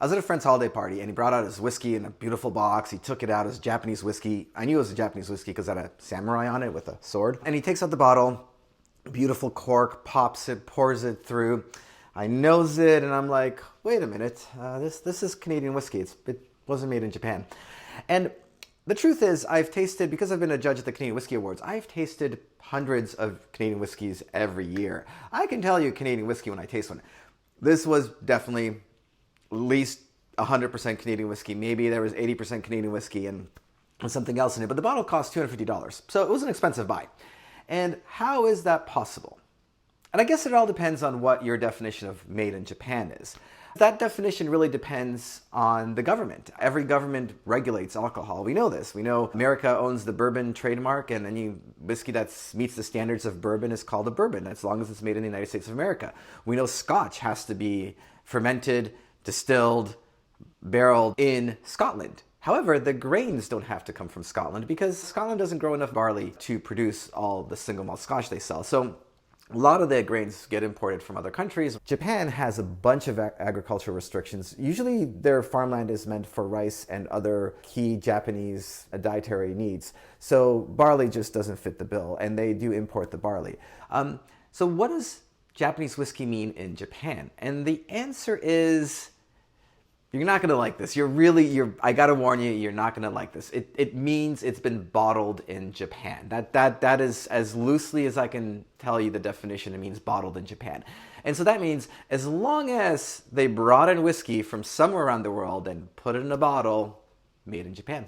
I was at a friend's holiday party and he brought out his whiskey in a beautiful box. He took it out as Japanese whiskey. I knew it was a Japanese whiskey because it had a samurai on it with a sword. And he takes out the bottle, beautiful cork, pops it, pours it through. I nose it and I'm like, wait a minute, this is Canadian whiskey. It wasn't made in Japan. And the truth is, I've tasted, because I've been a judge at the Canadian Whiskey Awards, I've tasted hundreds of Canadian whiskeys every year. I can tell you Canadian whiskey when I taste one. This was definitely at least 100% Canadian whiskey. Maybe there was 80% Canadian whiskey and something else in it, but the bottle cost $250. So it was an expensive buy. And how is that possible? And I guess it all depends on what your definition of made in Japan is. That definition really depends on the government. Every government regulates alcohol. We know this. We know America owns the bourbon trademark, and any whiskey that meets the standards of bourbon is called a bourbon, as long as it's made in the United States of America. We know scotch has to be fermented, distilled, barreled in Scotland. However, the grains don't have to come from Scotland because Scotland doesn't grow enough barley to produce all the single malt scotch they sell. So a lot of the grains get imported from other countries. Japan has a bunch of agricultural restrictions. Usually their farmland is meant for rice and other key Japanese dietary needs. So barley just doesn't fit the bill, and they do import the barley. So what does Japanese whiskey mean in Japan? And the answer is, you're not gonna like this. I gotta warn you, you're not gonna like this. It means it's been bottled in Japan. That is, as loosely as I can tell you the definition, it means bottled in Japan. And so that means as long as they brought in whiskey from somewhere around the world and put it in a bottle, made in Japan.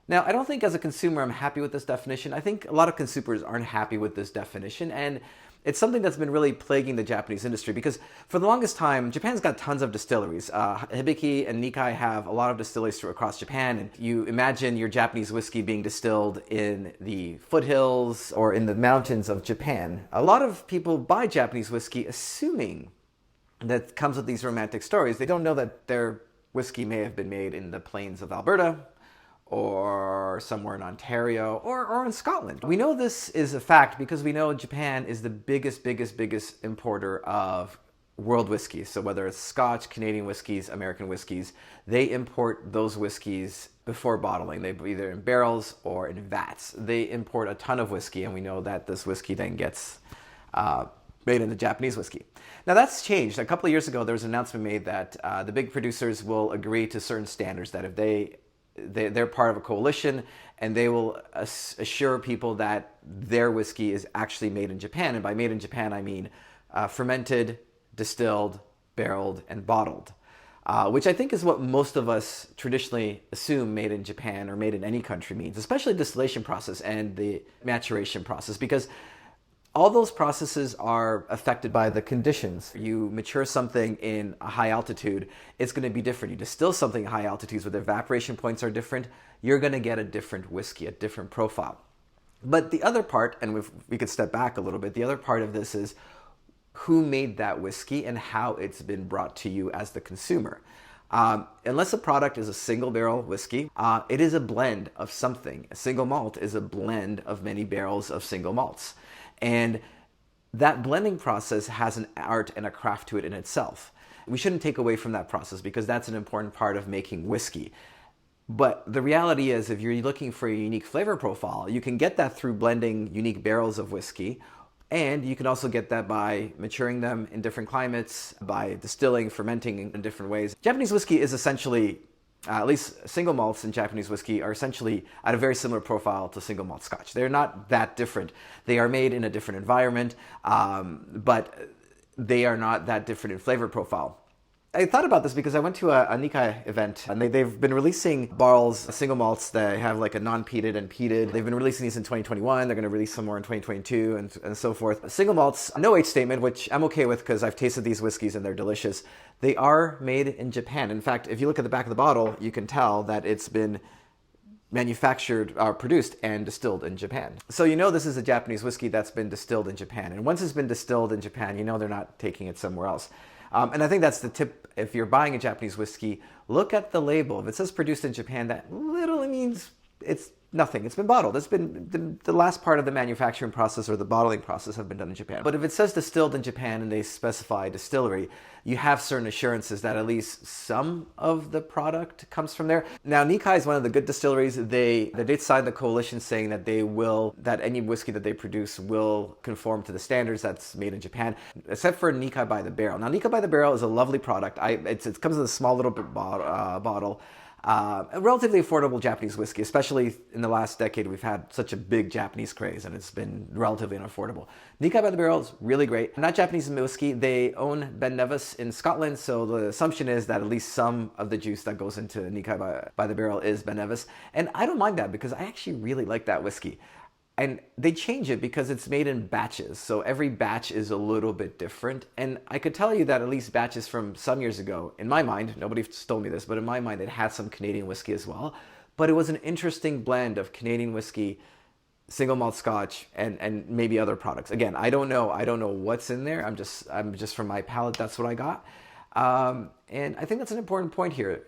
Now, I don't think as a consumer I'm happy with this definition. I think a lot of consumers aren't happy with this definition, and it's something that's been really plaguing the Japanese industry because for the longest time, Japan's got tons of distilleries. Hibiki and Nikkei have a lot of distilleries across Japan, and you imagine your Japanese whiskey being distilled in the foothills or in the mountains of Japan. A lot of people buy Japanese whiskey assuming that it comes with these romantic stories. They don't know that their whiskey may have been made in the plains of Alberta, or somewhere in Ontario, or in Scotland. We know this is a fact because we know Japan is the biggest importer of world whiskeys. So whether it's Scotch, Canadian whiskeys, American whiskeys, they import those whiskeys before bottling. They either in barrels or in vats. They import a ton of whiskey, and we know that this whiskey then gets made into Japanese whiskey. Now that's changed. A couple of years ago, there was an announcement made that the big producers will agree to certain standards, that if they're part of a coalition, and they will assure people that their whiskey is actually made in Japan. And by made in Japan, I mean fermented, distilled, barreled, and bottled, which I think is what most of us traditionally assume made in Japan or made in any country means, especially the distillation process and the maturation process, because all those processes are affected by the conditions. You mature something in a high altitude, it's going to be different. You distill something at high altitudes where the evaporation points are different, you're going to get a different whiskey, a different profile. But the other part, and if we could step back a little bit, the other part of this is who made that whiskey and how it's been brought to you as the consumer. Unless a product is a single barrel whiskey, it is a blend of something. A single malt is a blend of many barrels of single malts. And that blending process has an art and a craft to it in itself. We shouldn't take away from that process because that's an important part of making whiskey. But the reality is, if you're looking for a unique flavor profile, you can get that through blending unique barrels of whiskey, and you can also get that by maturing them in different climates, by distilling, fermenting in different ways. Japanese whiskey is essentially, at least single malts in Japanese whiskey are essentially at a very similar profile to single malt scotch. They're not that different. They are made in a different environment, but they are not that different in flavor profile. I thought about this because I went to a Nikkei event, and they've been releasing barrels, single malts that have like a non-peated and peated. They've been releasing these in 2021. They're going to release some more in 2022 and so forth. Single malts, no age statement, which I'm okay with because I've tasted these whiskeys and they're delicious. They are made in Japan. In fact, if you look at the back of the bottle, you can tell that it's been manufactured, produced, and distilled in Japan. So you know this is a Japanese whiskey that's been distilled in Japan. And once it's been distilled in Japan, you know they're not taking it somewhere else. And I think that's the tip. If you're buying a Japanese whiskey, look at the label. If it says produced in Japan, that literally means it's nothing. It's been bottled. It's been the last part of the manufacturing process or the bottling process have been done in Japan. But if it says distilled in Japan and they specify distillery, you have certain assurances that at least some of the product comes from there. Now, Nikkei is one of the good distilleries. They did sign the coalition saying that that any whiskey that they produce will conform to the standards that's made in Japan, except for Nikkei by the Barrel. Now, Nikkei by the Barrel is a lovely product. It comes in a small little bottle. A relatively affordable Japanese whiskey, especially in the last decade. We've had such a big Japanese craze and it's been relatively unaffordable. Nikkei by the Barrel is really great. Not Japanese whiskey. They own Ben Nevis in Scotland, so the assumption is that at least some of the juice that goes into Nikkei by the Barrel is Ben Nevis. And I don't mind that because I actually really like that whiskey. And they change it because it's made in batches. So every batch is a little bit different. And I could tell you that at least batches from some years ago, in my mind, nobody told me this, but in my mind, it had some Canadian whiskey as well. But it was an interesting blend of Canadian whiskey, single malt scotch, and maybe other products. Again, I don't know what's in there. I'm just from my palate, that's what I got. And I think that's an important point here.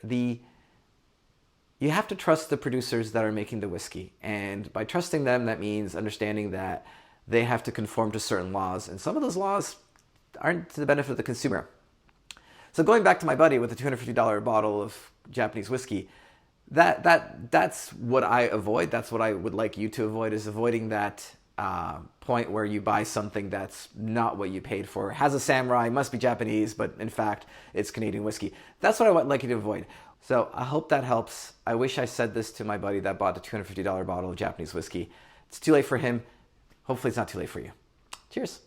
You have to trust the producers that are making the whiskey. And by trusting them, that means understanding that they have to conform to certain laws. And some of those laws aren't to the benefit of the consumer. So going back to my buddy with the $250 bottle of Japanese whiskey, that's what I avoid. That's what I would like you to avoid, is avoiding that point where you buy something that's not what you paid for. It has a samurai, must be Japanese, but in fact, it's Canadian whiskey. That's what I would like you to avoid. So I hope that helps. I wish I said this to my buddy that bought the $250 bottle of Japanese whiskey. It's too late for him. Hopefully it's not too late for you. Cheers.